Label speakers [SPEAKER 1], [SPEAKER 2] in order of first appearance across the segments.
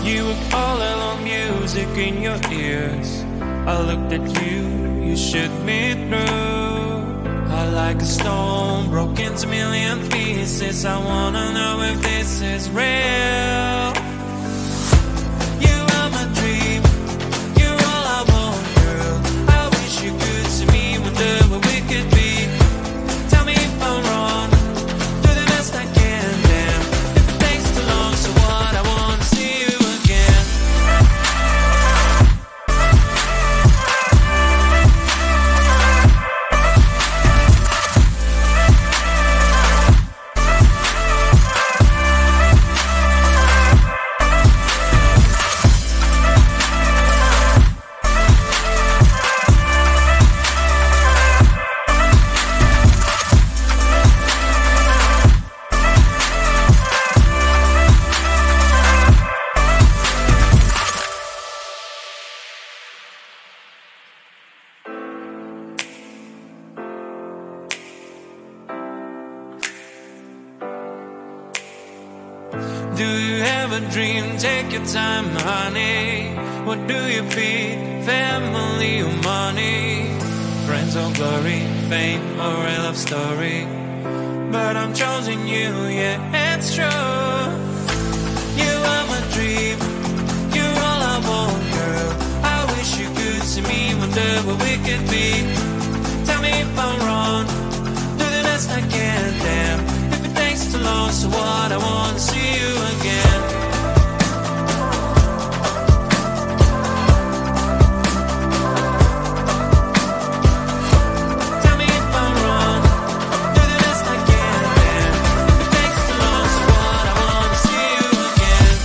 [SPEAKER 1] You were all along, music in your ears. I looked at you, you shook me through. I like a stone, broke into million pieces. I wanna know if this is real. You are my dream, you're all I want, girl. I wish you could see me, wonder what we could be. Tell me if I'm wrong, do the best I can, damn. If it takes too long, so what, I wanna see you again. Do you have a dream? Take your time, honey. What do you beat? Family or money? Friends or glory? Fame or a love story? But I'm choosing you, yeah, it's true. You are my dream, you're all I want, girl. I wish you could see me, wonder what we could be. Tell me if I'm wrong, do the best I can, damn. If it takes too long, so what, I wanna see you again. Tell me if I'm wrong, do the best I can, damn. If it takes too long, so what, I wanna see you again.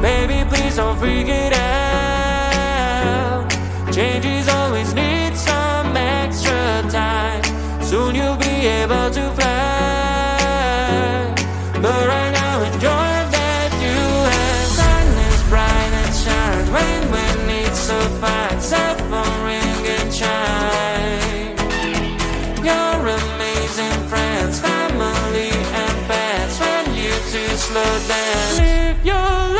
[SPEAKER 1] Baby, please don't freak it out. Changes always need some extra time. Soon you'll be able to fly. But right now enjoy that you have. Sun is bright and shines when it's so fine. Cell phone ring and chime. Your amazing friends, family and pets. When you two slow down, live your life.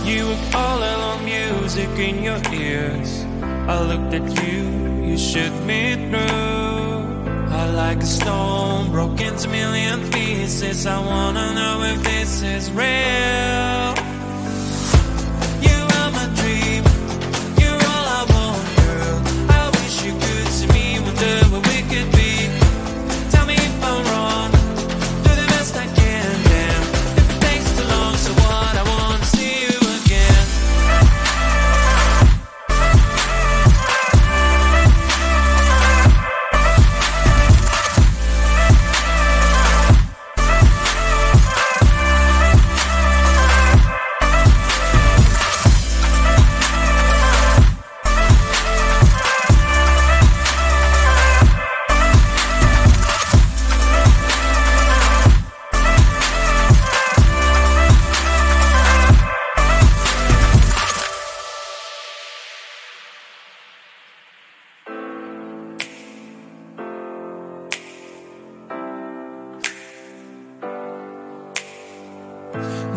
[SPEAKER 1] You were all alone, music in your ears. I looked at you, you shook me through. I like a stone, broke into a million pieces. I wanna know if this is real. You are my dream, you're all I want, girl. I wish you could see me, wonder what we could be. Tell me if I'm wrong, do the best I can, damn. If it takes too long, so what, I wanna see you again.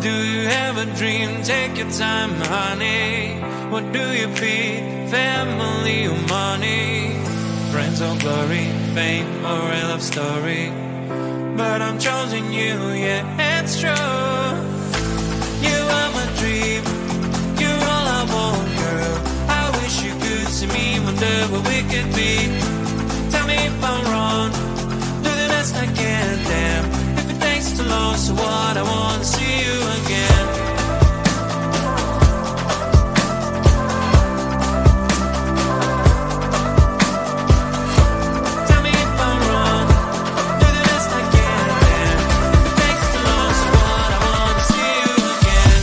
[SPEAKER 1] Do you have a dream? Take your time, honey. What do you feed? Family or money? Friends or glory? Fame or a love story? But I'm choosing you, yeah, it's true. You are my dream, you're all I want, girl. I wish you could see me, wonder what we could be. Tell me if I'm wrong, do the best I can, damn. If it takes too long, so what, I wanna see you again. Tell me if I'm wrong, do the best I can, damn. If it takes too long, so what, I wanna see you again.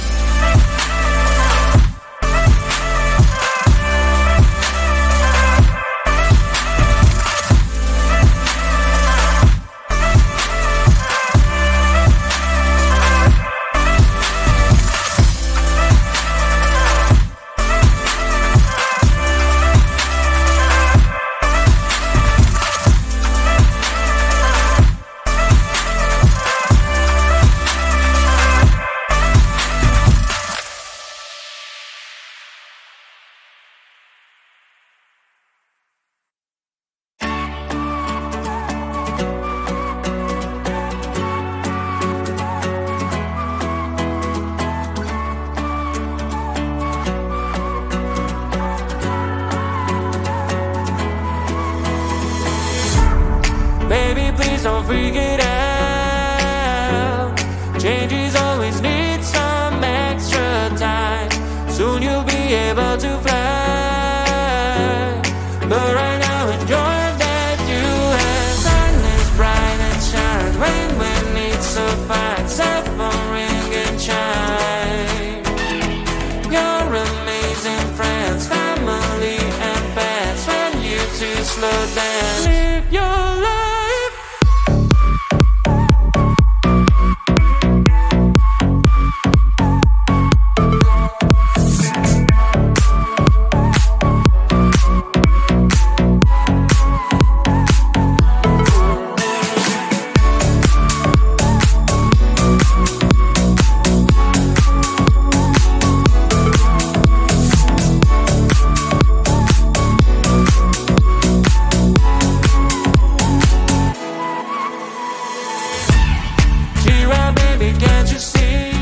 [SPEAKER 1] Baby, please don't freak it out. Changes always need some extra time. Soon you'll be able to fly. But right now, enjoy that you have. Sun is bright and shine. Rain when it's so fine. Cell phone ring and chime. Your amazing friends, family and pets. When you two slow down, live your life. Baby, can't you see?